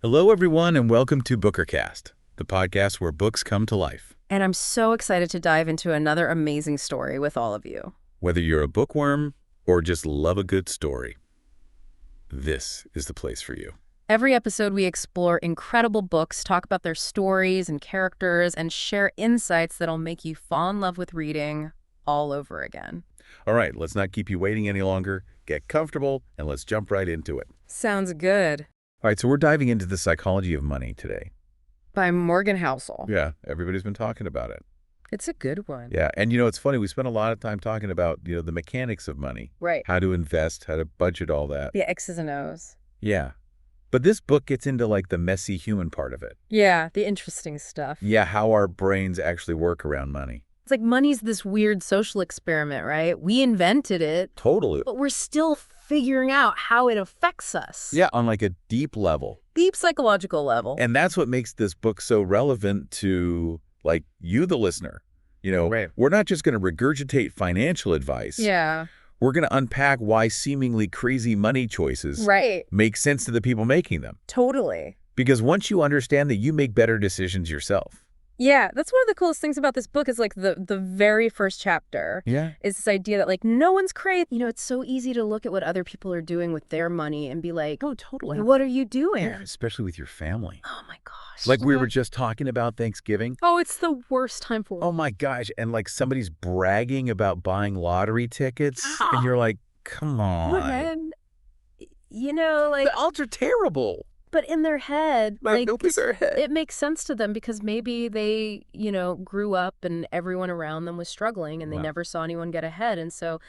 Hello, everyone, and welcome to Bookercast, the podcast where books come to life. And I'm so excited to dive into another amazing story with all of you. Whether you're a bookworm or just love a good story, this is the place for you. Every episode, we explore incredible books, talk about their stories and characters, and share insights that'll make you fall in love with reading all over again. All right, let's not keep you waiting any longer. Get comfortable, and let's jump right into it. Sounds good. All right, so we're diving into the psychology of money today. By Morgan Housel. Yeah, everybody's been talking about it. It's a good one. Yeah, and it's funny, we spent a lot of time talking about, the mechanics of money. Right. How to invest, how to budget all that. The X's and O's. Yeah. But this book gets into, the messy human part of it. Yeah, the interesting stuff. Yeah, how our brains actually work around money. It's like money's this weird social experiment, right? We invented it. Totally. But we're still figuring out how it affects us. Yeah, on a deep level. Deep psychological level. And that's what makes this book so relevant to, you, the listener. Right. We're not just going to regurgitate financial advice. Yeah. We're going to unpack why seemingly crazy money choices Right. make sense to the people making them. Totally. Because once you understand that, you make better decisions yourself. Yeah, that's one of the coolest things about this book is the very first chapter Yeah. is this idea that no one's crazy. It's so easy to look at what other people are doing with their money and be like, Oh, totally. what are you doing? Yeah, especially with your family. Oh my gosh. Like we were just talking about Thanksgiving. Oh, it's the worst time for Oh my gosh. And somebody's bragging about buying lottery tickets. And you're like, come on. And, The odds are terrible. but in their head, their head. it makes sense to them because maybe they, grew up and everyone around them was struggling and they Wow. never saw anyone get ahead. And so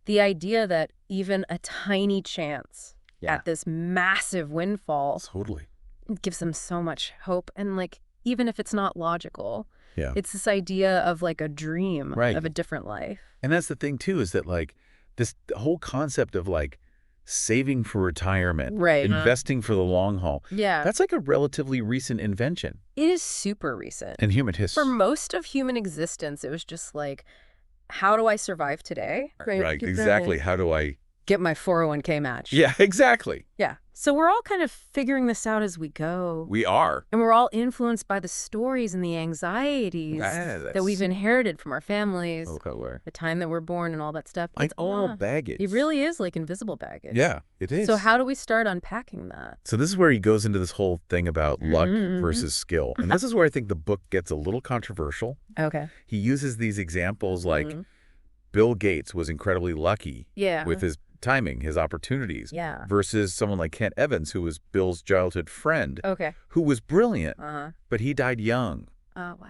the idea that even a tiny chance at this massive windfall Totally. gives them so much hope. And even if it's not logical, Yeah. it's this idea of a dream Right. of a different life. And that's the thing, too, is that this whole concept of saving for retirement, Right. investing for the long haul. Yeah. That's a relatively recent invention It is super recent. in human history. For most of human existence, it was just how do I survive today? Right, exactly. How do I... Get my 401k match. Yeah, exactly. Yeah. So we're all kind of figuring this out as we go. We are. And we're all influenced by the stories and the anxieties that we've inherited from our families, the time that we're born and all that stuff. Like all baggage. It really is like invisible baggage. Yeah, it is. So how do we start unpacking that? So this is where he goes into this whole thing about luck Mhm. versus skill. And this is where I think the book gets a little controversial. Okay. He uses these examples like Mhm. Bill Gates was incredibly lucky Yeah. with his timing, his opportunities, Yeah. versus someone like Kent Evans, who was Bill's childhood friend, Okay. who was brilliant, Uh-huh. but he died young. Oh, wow.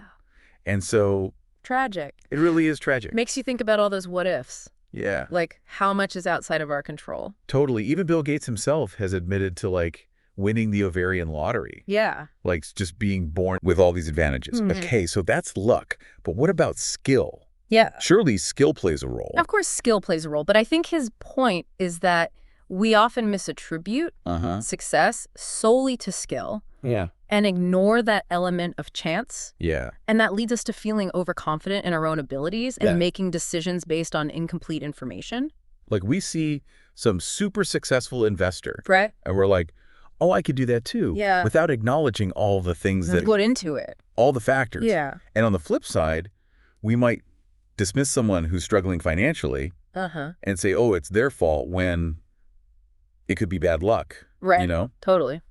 And so Tragic. it really is tragic. Makes you think about all those what ifs. Yeah, How much is outside of our control? totally. Even Bill Gates himself has admitted to winning the ovarian lottery, Yeah. just being born with all these advantages. Mhm. Okay, so that's luck. But what about skill? Yeah. Surely skill plays a role. Of course, skill plays a role, but I think his point is that we often misattribute Uh-huh. success solely to skill Yeah. and ignore that element of chance. Yeah. And that leads us to feeling overconfident in our own abilities and Yeah. making decisions based on incomplete information. We see some super successful investor, Right? and we're like, oh, I could do that too. Yeah. Without acknowledging all the things that, Put into it. all the factors. Yeah. And on the flip side, we might dismiss someone who's struggling financially Uh-huh. and say, oh, it's their fault, when it could be bad luck. Right. Totally.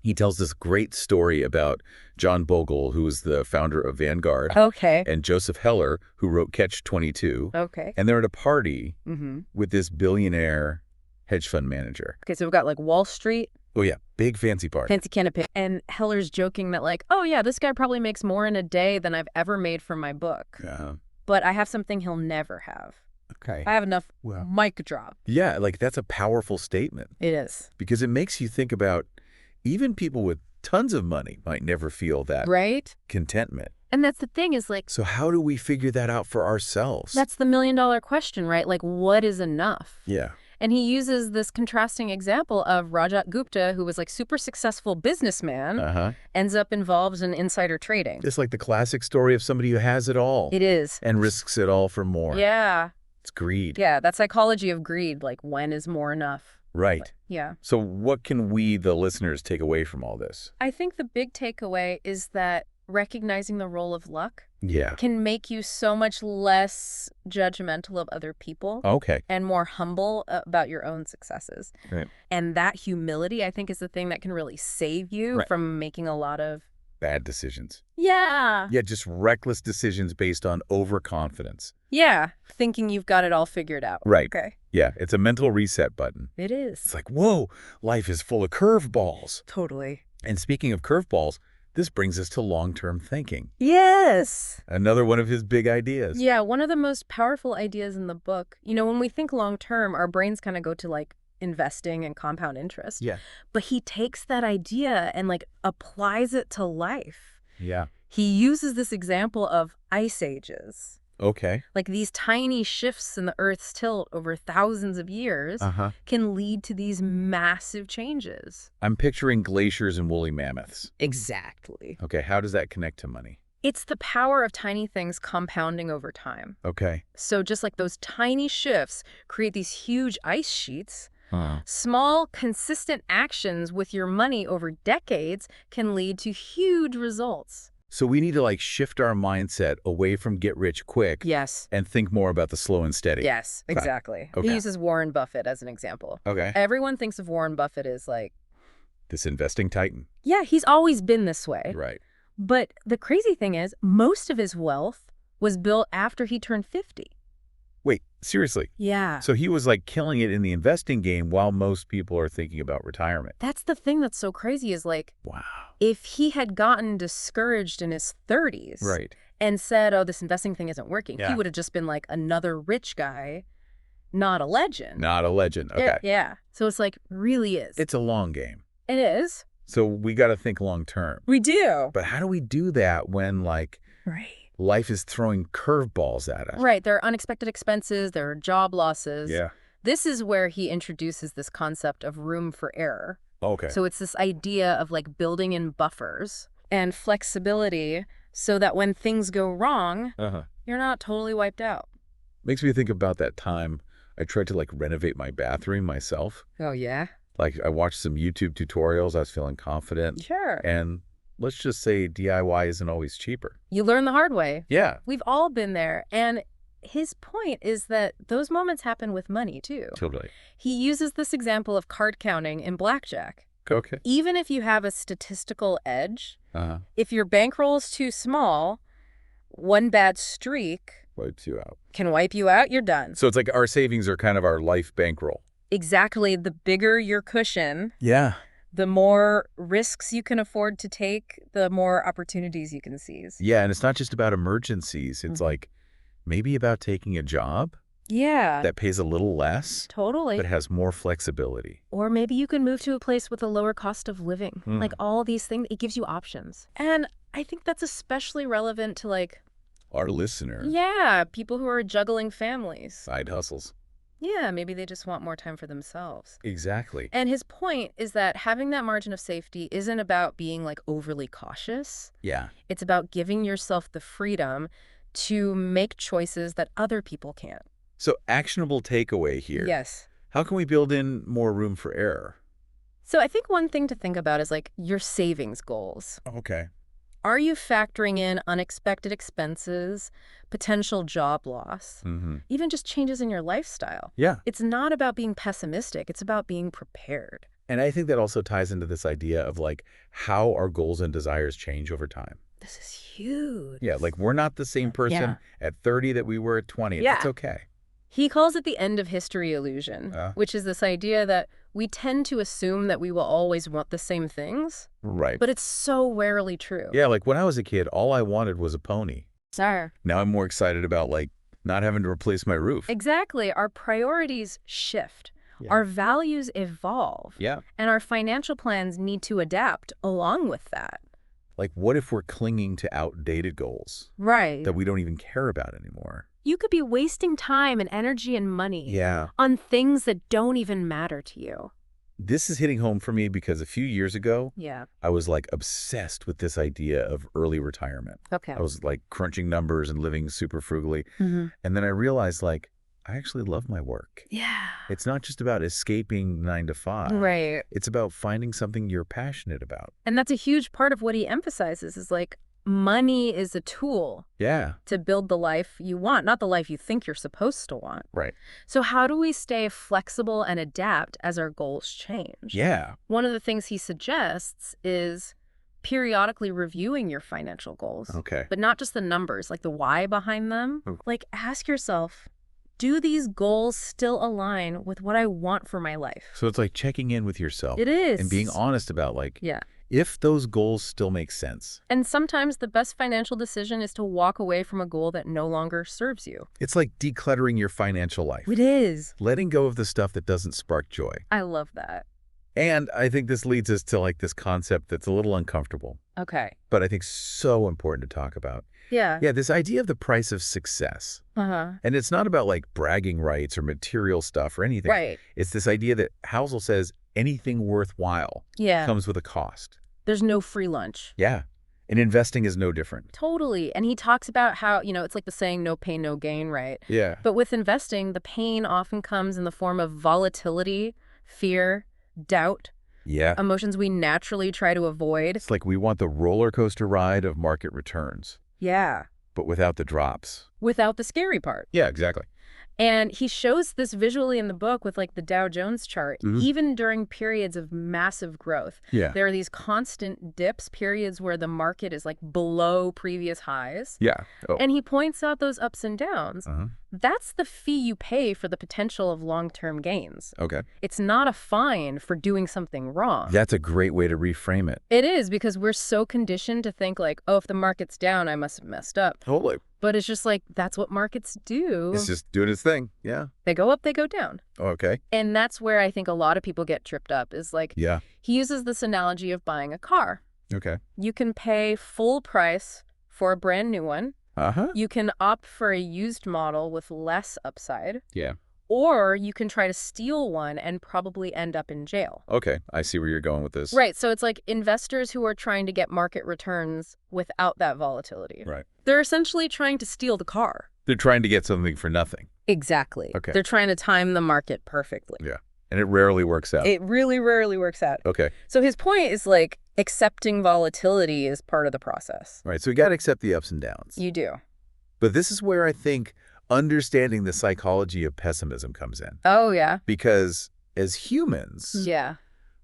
He tells this great story about John Bogle, who was the founder of Vanguard, Okay. and Joseph Heller, who wrote Catch-22. Okay. And they're at a party Mm-hmm. with this billionaire hedge fund manager. Okay, so we've got Wall Street, Oh, yeah. Big fancy party. fancy canopy, and Heller's joking that oh yeah, this guy probably makes more in a day than I've ever made from my book. But I have something he'll never have. Okay. I have enough Well. mic drop. Yeah, that's a powerful statement, It is. because it makes you think about even people with tons of money might never feel that Right? contentment. And that's the thing is So how do we figure that out for ourselves? that's the million-dollar question, right? What is enough? Yeah. And he uses this contrasting example of Rajat Gupta, who was super successful businessman, Uh-huh. ends up involved in insider trading. It's the classic story of somebody who has it all It is. and risks it all for more. Yeah. It's greed. Yeah, that psychology of greed, when is more enough? Right. Yeah. So what can we, the listeners, take away from all this? I think the big takeaway is that recognizing the role of luck Yeah. can make you so much less judgmental of other people Okay. and more humble about your own successes. Right. And that humility, I think, is the thing that can really save you Right. from making a lot of Bad decisions. Yeah, Just reckless decisions based on overconfidence. thinking you've got it all figured out. Right. Okay. Yeah, it's a mental reset button. It is. It's like, whoa, life is full of curveballs. Totally. And speaking of curveballs, this brings us to long-term thinking. Yes. Another one of his big ideas. Yeah, one of the most powerful ideas in the book. When we think long term, our brains kind of go to like investing and compound interest. Yeah. But he takes that idea and like applies it to life. Yeah. He uses this example of ice ages. Okay. Like these tiny shifts in the Earth's tilt over thousands of years can lead to these massive changes. I'm picturing glaciers and woolly mammoths. Exactly. Okay, how does that connect to money? It's the power of tiny things compounding over time. Okay. So just like those tiny shifts create these huge ice sheets, small, consistent actions with your money over decades can lead to huge results. So we need to like shift our mindset away from get rich quick Yes. and think more about the slow and steady. Yes, exactly. Okay. He uses Warren Buffett as an example. Okay. Everyone thinks of Warren Buffett as like, This investing titan. yeah, he's always been this way. Right. But the crazy thing is, most of his wealth was built after he turned 50. Wait, seriously? Yeah. So he was like killing it in the investing game while most people are thinking about retirement. That's the thing that's so crazy is like, Wow. if he had gotten discouraged in his 30s Right. and said, oh, this investing thing isn't working, Yeah. he would have just been like another rich guy, not a legend. Not a legend. Okay. Yeah. So it's like, really is. It's a long game. It is. So we got to think long term. We do. But how do we do that when like Right. life is throwing curveballs at us? Right. There are unexpected expenses. There are job losses. Yeah. This is where he introduces this concept of room for error. Okay. So it's this idea of like building in buffers and flexibility so that when things go wrong, you're not totally wiped out. Makes me think about that time I tried to like renovate my bathroom myself. Oh, yeah? Like I watched some YouTube tutorials. I was feeling confident. Sure. And let's just say DIY isn't always cheaper. You learn the hard way. Yeah. We've all been there. And his point is that those moments happen with money, too. Totally. He uses this example of card counting in blackjack. Okay. Even if you have a statistical edge, Uh-huh. if your bankroll is too small, one bad streak Wipes you out. can wipe you out, you're done. So it's like our savings are kind of our life bankroll. Exactly. The bigger your cushion, Yeah. the more risks you can afford to take, the more opportunities you can seize. Yeah, and it's not just about emergencies. It's like maybe about taking a job Yeah, that pays a little less, totally. but has more flexibility. Or maybe you can move to a place with a lower cost of living. Like all these things, it gives you options. And I think that's especially relevant to like, Our listener, people who are juggling families. side hustles. Yeah, maybe they just want more time for themselves. Exactly. And his point is that having that margin of safety isn't about being like overly cautious. Yeah. It's about giving yourself the freedom to make choices that other people can't. So actionable takeaway here. Yes. How can we build in more room for error? So I think one thing to think about is like your savings goals. Okay. Are you factoring in unexpected expenses, potential job loss, even just changes in your lifestyle? Yeah. It's not about being pessimistic. It's about being prepared. And I think that also ties into this idea of like how our goals and desires change over time. This is huge. Yeah, like we're not the same person at 30 that we were at 20. Yeah. It's okay. He calls it the end of history illusion, which is this idea that we tend to assume that we will always want the same things, Right. but it's so rarely true. Yeah, like when I was a kid, all I wanted was a pony. Sir. Now I'm more excited about like not having to replace my roof. Exactly. Our priorities shift. Yeah. Our values evolve. Yeah. And our financial plans need to adapt along with that. Like what if we're clinging to outdated goals Right. that we don't even care about anymore? You could be wasting time and energy and money Yeah. on things that don't even matter to you. This is hitting home for me because a few years ago, Yeah. I was like obsessed with this idea of early retirement. Okay. I was like crunching numbers and living super frugally. Mm-hmm. And then I realized like I actually love my work. Yeah. It's not just about escaping 9 to 5. Right. It's about finding something you're passionate about. And that's a huge part of what he emphasizes is like money is a tool Yeah. to build the life you want, not the life you think you're supposed to want. Right. So how do we stay flexible and adapt as our goals change? Yeah. One of the things he suggests is periodically reviewing your financial goals. Okay. But not just the numbers, like the why behind them. Okay. Like ask yourself, do these goals still align with what I want for my life? So it's like checking in with yourself. It is. And being honest about like, Yeah. if those goals still make sense. And sometimes the best financial decision is to walk away from a goal that no longer serves you. It's like decluttering your financial life. It is. Letting go of the stuff that doesn't spark joy. I love that. And I think this leads us to like this concept that's a little uncomfortable, Okay. but I think so important to talk about. Yeah. Yeah, this idea of the price of success. Uh-huh. And it's not about like bragging rights or material stuff or anything. Right. It's this idea that Housel says anything worthwhile Yeah. comes with a cost. There's no free lunch. Yeah. And investing is no different. Totally. And he talks about how, it's like the saying, no pain, no gain, right? Yeah. But with investing, the pain often comes in the form of volatility, fear, doubt, Yeah. emotions we naturally try to avoid. It's like we want the roller coaster ride of market returns, Yeah. but without the drops. Without the scary part. Yeah, exactly. And he shows this visually in the book with like the Dow Jones chart, Mhm. even during periods of massive growth. Yeah. There are these constant dips, periods where the market is like below previous highs. Yeah. Oh. And he points out those ups and downs. Uh-huh. That's the fee you pay for the potential of long-term gains. Okay. It's not a fine for doing something wrong. That's a great way to reframe it. It is, because we're so conditioned to think like, oh, if the market's down, I must have messed up. Totally. But it's just like, that's what markets do. It's just doing its thing. Yeah. They go up, they go down. Okay. And that's where I think a lot of people get tripped up is like, Yeah. he uses this analogy of buying a car. Okay. You can pay full price for a brand new one. Uh-huh. You can opt for a used model with less upside. Yeah. Or you can try to steal one and probably end up in jail. Okay. I see where you're going with this. Right. So it's like investors who are trying to get market returns without that volatility. Right. They're essentially trying to steal the car. They're trying to get something for nothing. Exactly. Okay. They're trying to time the market perfectly. Yeah. And it rarely works out. It really rarely works out. Okay. So his point is like accepting volatility is part of the process. Right. So you got to accept the ups and downs. You do. But this is where I think understanding the psychology of pessimism comes in. Oh, yeah. Because as humans, Yeah.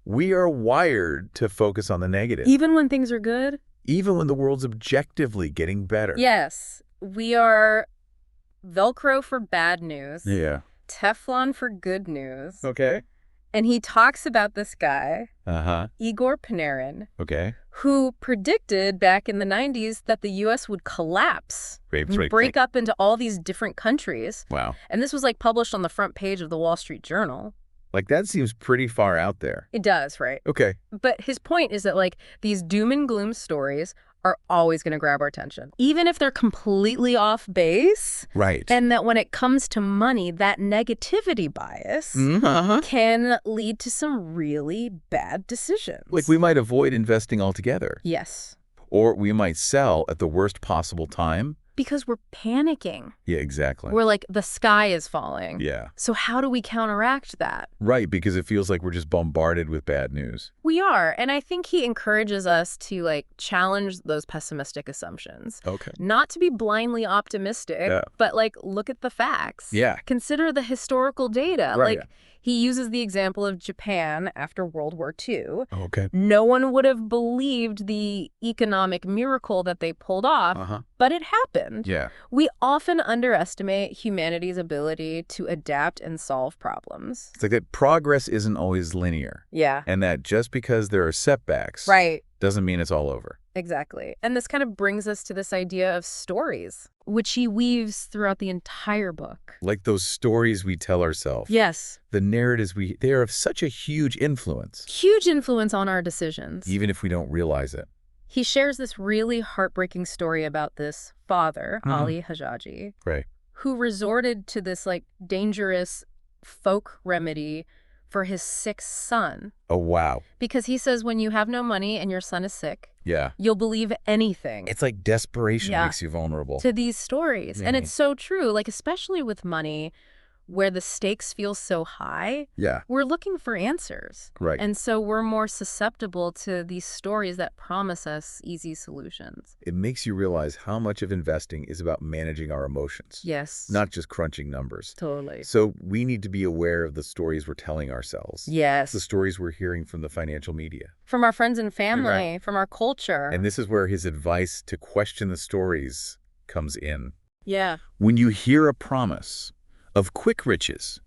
we are wired to focus on the negative. Even when things are good? Even when the world's objectively getting better. Yes. We are Velcro for bad news. Yeah. Teflon for good news. Okay. And he talks about this guy, Uh-huh. Igor Panarin, Okay. who predicted back in the 90s that the U.S. would collapse, break up into all these different countries. Wow. And this was like published on the front page of the Wall Street Journal. Like that seems pretty far out there. It does, right? Okay. But his point is that like these doom and gloom stories are always going to grab our attention, even if they're completely off base. Right. And that when it comes to money, that negativity bias Uh-huh. can lead to some really bad decisions. Like we might avoid investing altogether. Yes. Or we might sell at the worst possible time. Because we're panicking. Yeah, exactly. We're like, the sky is falling. Yeah. So how do we counteract that? Right, because it feels like we're just bombarded with bad news. We are. And I think he encourages us to like challenge those pessimistic assumptions. Okay. Not to be blindly optimistic, but like look at the facts. Yeah. Consider the historical data. Right. Like he uses the example of Japan after World War II. Okay. No one would have believed the economic miracle that they pulled off, Uh-huh. but it happened. Yeah. We often underestimate humanity's ability to adapt and solve problems. It's like that progress isn't always linear. Yeah. And that just because there are setbacks Right. doesn't mean it's all over. Exactly. And this kind of brings us to this idea of stories, which he weaves throughout the entire book. Like those stories we tell ourselves. Yes. The narratives they are of such a huge influence. Huge influence on our decisions. Even if we don't realize it. He shares this really heartbreaking story about this father, Ali Hajaji, Right. who resorted to this like dangerous folk remedy for his sick son. Oh, wow. Because he says when you have no money and your son is sick, Yeah. you'll believe anything. It's like desperation Yeah. makes you vulnerable. To these stories. And Yeah. it's so true, like especially with money, where the stakes feel so high, Yeah, we're looking for answers. right. And so we're more susceptible to these stories that promise us easy solutions. It makes you realize how much of investing is about managing our emotions, Yes. not just crunching numbers. Totally. So we need to be aware of the stories we're telling ourselves. Yes. The stories we're hearing from the financial media. From our friends and family, Right. from our culture. And this is where his advice to question the stories comes in. Yeah. When you hear a promise of quick riches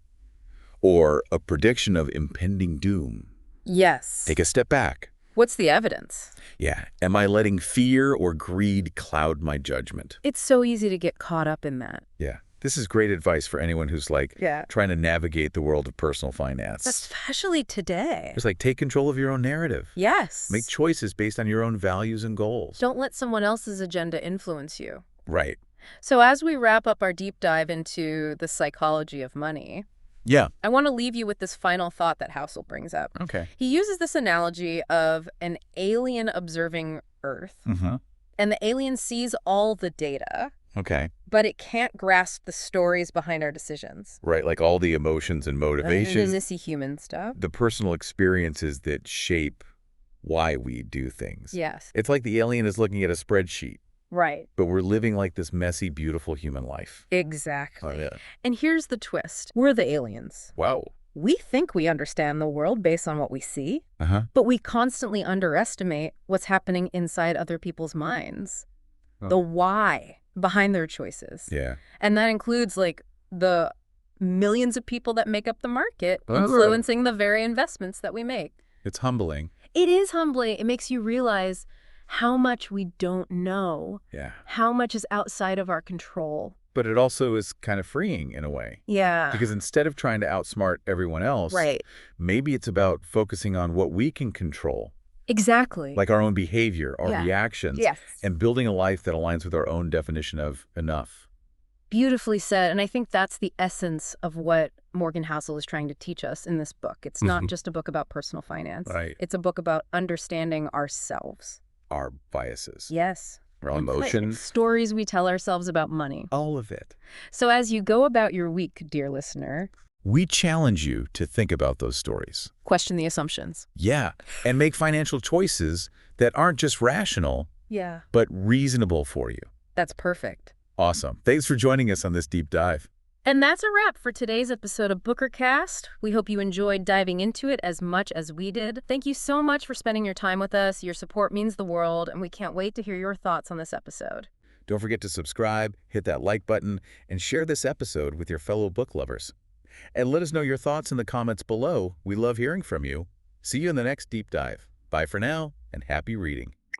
or a prediction of impending doom, Yes. take a step back. What's the evidence? Yeah, am I letting fear or greed cloud my judgment? It's so easy to get caught up in that. Yeah, this is great advice for anyone who's trying to navigate the world of personal finance. Especially today. It's take control of your own narrative. Yes. Make choices based on your own values and goals. Don't let someone else's agenda influence you. Right. So as we wrap up our deep dive into the psychology of money, Yeah. I want to leave you with this final thought that Housel brings up. Okay. He uses this analogy of an alien observing Earth, Mm-hmm. and the alien sees all the data, Okay. but it can't grasp the stories behind our decisions. Right, like all the emotions and motivations, Messy human stuff. the personal experiences that shape why we do things. Yes. It's like the alien is looking at a spreadsheet, Right. but we're living this messy, beautiful human life. Exactly. Oh, yeah. And here's the twist. We're the aliens. Wow. We think we understand the world based on what we see, Uh-huh. but we constantly underestimate what's happening inside other people's minds. Oh. The why behind their choices. Yeah. And that includes the millions of people that make up the market, Oh, influencing the very investments that we make. It's humbling. It is humbling. It makes you realize how much we don't know, Yeah. how much is outside of our control. But it also is kind of freeing in a way. Yeah. Because instead of trying to outsmart everyone else, Right. maybe it's about focusing on what we can control, Exactly. like our own behavior, our Yeah. reactions, Yes. and building a life that aligns with our own definition of enough. Beautifully said. And I think that's the essence of what Morgan Housel is trying to teach us in this book. It's not just a book about personal finance. Right. It's a book about understanding ourselves. Our biases, Yes. our emotions, Stories we tell ourselves about money. all of it. So as you go about your week, dear listener, We challenge you to think about those stories. question the assumptions. Yeah, and make financial choices that aren't just rational, Yeah. but reasonable for you. That's perfect. Awesome. Thanks for joining us on this deep dive. And that's a wrap for today's episode of BookerCast. We hope you enjoyed diving into it as much as we did. Thank you so much for spending your time with us. Your support means the world, and we can't wait to hear your thoughts on this episode. Don't forget to subscribe, hit that like button, and share this episode with your fellow book lovers. And let us know your thoughts in the comments below. We love hearing from you. See you in the next deep dive. Bye for now, and happy reading.